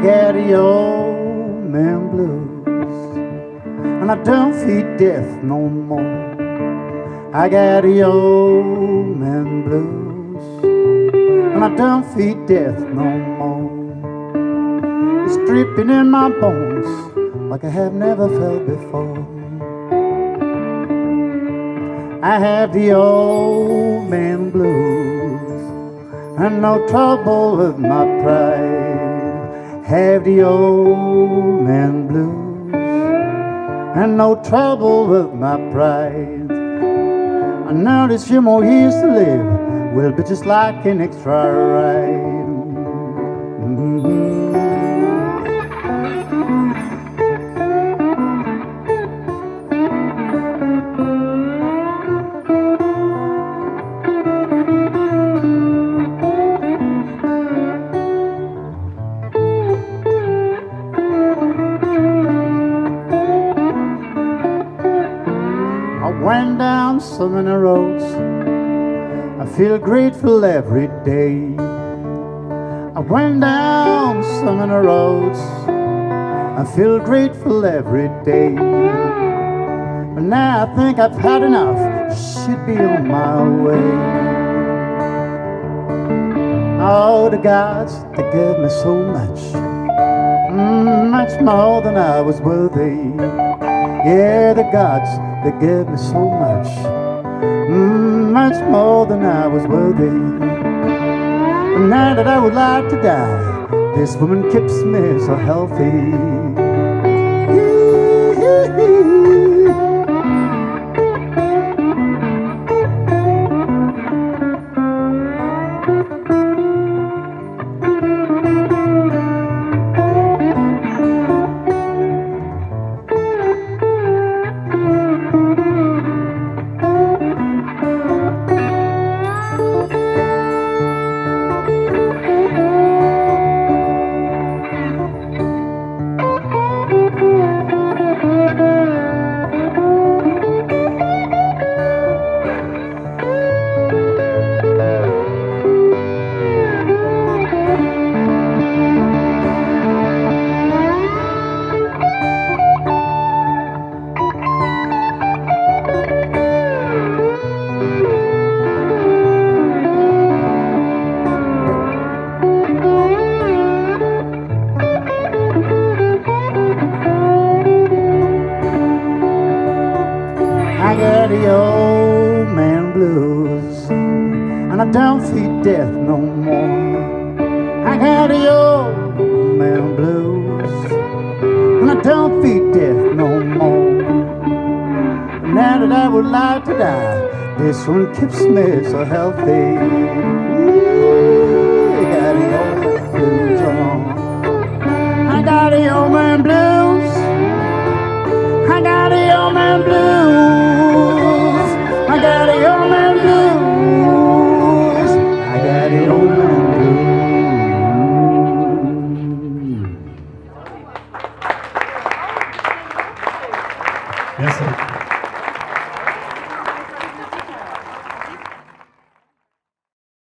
got the old man blues, and I don't feed death no more. I got the old man blues, and I don't feed death no more. It's dripping in my bones like I have never felt before. I have the old man blues, and no trouble with my pride. Have the old man blues, and no trouble with my pride. I know there's few more years to live, will be just like an extra ride. I went down so many roads, I feel grateful every day. I went down so many roads, I feel grateful every day. But now I think I've had enough, should be on my way. Oh, the gods, they gave me so much, much more than I was worthy. Yeah, the gods, they gave me so much, much more than I was worthy. And now that I would like to die, this woman keeps me so healthy. I got the old man blues, and I don't feed death no more. I got the old man blues, and I don't feed death no more. And now that I would like to die, this one keeps me so healthy. I got the old man blues on. I got the old man blues.